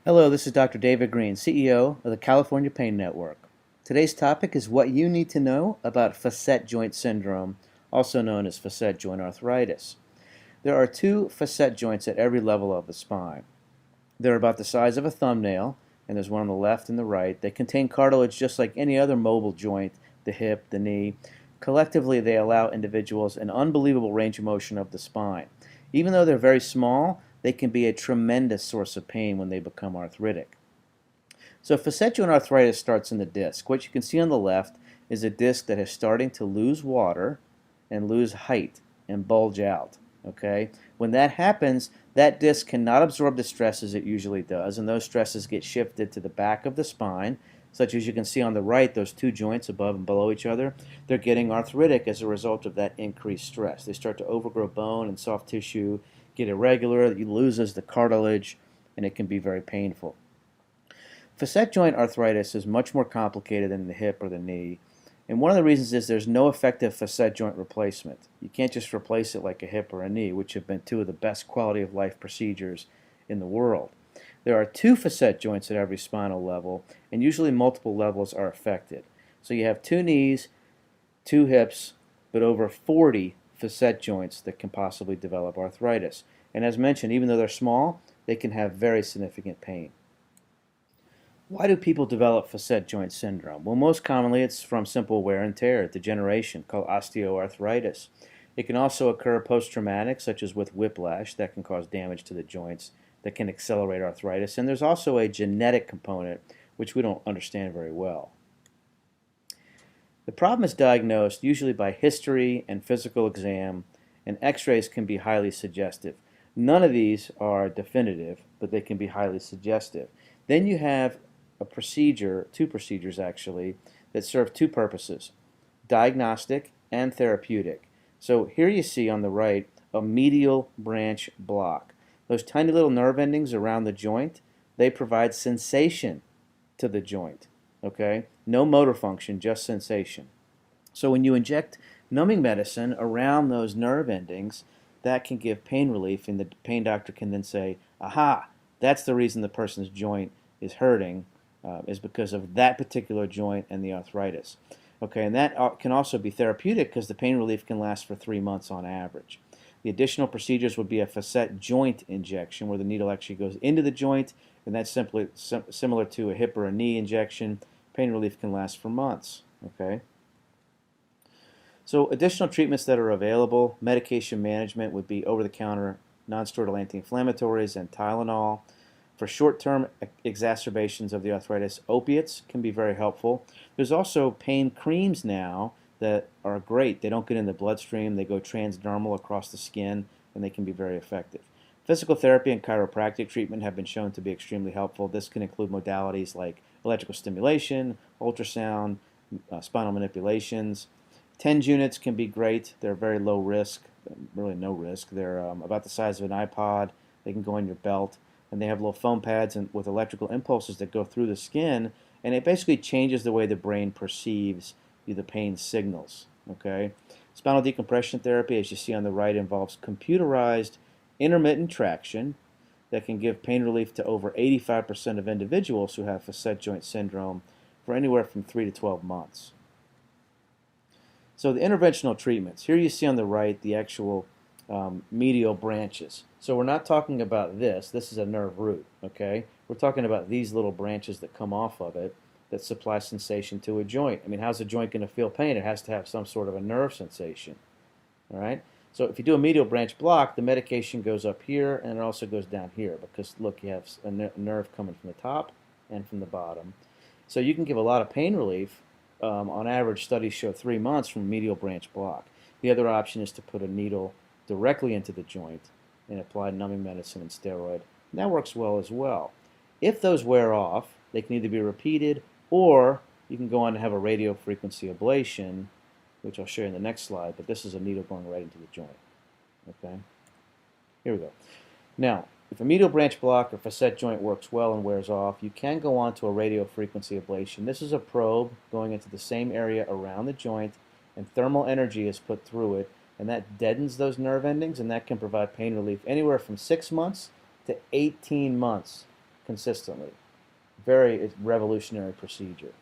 Hello, this is Dr. David Green, CEO of the California Pain Network. Today's topic is what you need to know about facet joint syndrome, also known as facet joint arthritis. There are two facet joints at every level of the spine. They're about the size of a thumbnail, and there's one on the left and the right. They contain cartilage just like any other mobile joint, the hip, the knee. Collectively, they allow individuals an unbelievable range of motion of the spine. Even though they're very small, they can be a tremendous source of pain when they become arthritic. So facet joint arthritis starts in the disc. What you can see on the left is a disc that is starting to lose water and lose height and bulge out. Okay? When that happens, that disc cannot absorb the stresses it usually does, and those stresses get shifted to the back of the spine, such as you can see on the right, those two joints above and below each other. They're getting arthritic as a result of that increased stress. They start to overgrow bone and soft tissue, get irregular, it loses the cartilage, and it can be very painful. Facet joint arthritis is much more complicated than the hip or the knee, and one of the reasons is there's no effective facet joint replacement. You can't just replace it like a hip or a knee, which have been two of the best quality of life procedures in the world. There are two facet joints at every spinal level, and usually multiple levels are affected. So you have two knees, two hips, but over 40 facet joints that can possibly develop arthritis. And as mentioned, even though they're small, they can have very significant pain. Why do people develop facet joint syndrome? Well, most commonly it's from simple wear and tear, degeneration, called osteoarthritis. It can also occur post-traumatic, such as with whiplash, that can cause damage to the joints, that can accelerate arthritis. And there's also a genetic component, which we don't understand very well. The problem is diagnosed usually by history and physical exam, and x-rays can be highly suggestive. None of these are definitive, but they can be highly suggestive. Then you have a procedure, two procedures actually, that serve two purposes, diagnostic and therapeutic. So here you see on the right a medial branch block. Those tiny little nerve endings around the joint, they provide sensation to the joint. Okay? No motor function, just sensation. So when you inject numbing medicine around those nerve endings, that can give pain relief, and the pain doctor can then say, aha, that's the reason the person's joint is hurting, is because of that particular joint and the arthritis. Okay, and that can also be therapeutic because the pain relief can last for 3 months on average. The additional procedures would be a facet joint injection, where the needle actually goes into the joint, and that's simply similar to a hip or a knee injection. Pain relief can last for months. Okay. So additional treatments that are available, medication management would be over-the-counter non-steroidal anti-inflammatories and Tylenol. For short-term exacerbations of the arthritis, opiates can be very helpful. There's also pain creams now that are great. They don't get in the bloodstream, they go transdermal across the skin, and they can be very effective. Physical therapy and chiropractic treatment have been shown to be extremely helpful. This can include modalities like electrical stimulation, ultrasound, spinal manipulations. TENS units can be great. They're very low risk, really no risk. They're about the size of an iPod. They can go in your belt, and they have little foam pads with electrical impulses that go through the skin, and it basically changes the way the brain perceives the pain signals. Okay? Spinal decompression therapy, as you see on the right, involves computerized intermittent traction that can give pain relief to over 85% of individuals who have facet joint syndrome for anywhere from 3 to 12 months. So the interventional treatments, here you see on the right the actual medial branches. So we're not talking about this is a nerve root, okay? We're talking about these little branches that come off of it that supply sensation to a joint. I mean, how's a joint going to feel pain? It has to have some sort of a nerve sensation, all right? So if you do a medial branch block, the medication goes up here and it also goes down here because, look, you have a nerve coming from the top and from the bottom. So you can give a lot of pain relief. On average, studies show 3 months from a medial branch block. The other option is to put a needle directly into the joint and apply numbing medicine and steroid. And that works well as well. If those wear off, they can either be repeated or you can go on and have a radio frequency ablation, which I'll show you in the next slide, but this is a needle going right into the joint. Okay? Here we go. Now, if a medial branch block or facet joint works well and wears off, you can go on to a radio frequency ablation. This is a probe going into the same area around the joint, and thermal energy is put through it, and that deadens those nerve endings, and that can provide pain relief anywhere from 6 months to 18 months consistently. Very revolutionary procedure.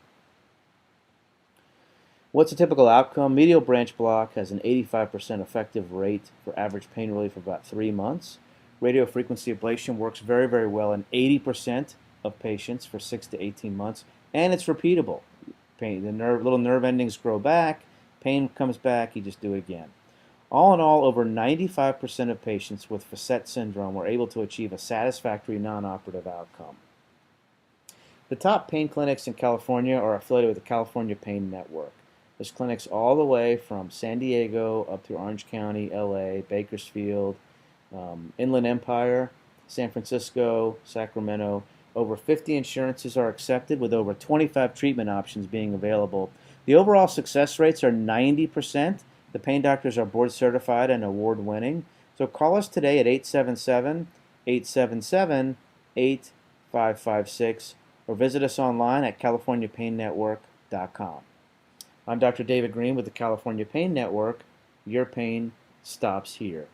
What's a typical outcome? Medial branch block has an 85% effective rate for average pain relief for about 3 months. Radiofrequency ablation works very, very well in 80% of patients for 6 to 18 months, and it's repeatable. The little nerve endings grow back, pain comes back, you just do it again. All in all, over 95% of patients with Facet syndrome were able to achieve a satisfactory non-operative outcome. The top pain clinics in California are affiliated with the California Pain Network. There's clinics all the way from San Diego up through Orange County, LA, Bakersfield, Inland Empire, San Francisco, Sacramento. Over 50 insurances are accepted, with over 25 treatment options being available. The overall success rates are 90%. The pain doctors are board certified and award winning. So call us today at 877-877-8556 or visit us online at californiapainnetwork.com. I'm Dr. David Green with the California Pain Network. Your pain stops here.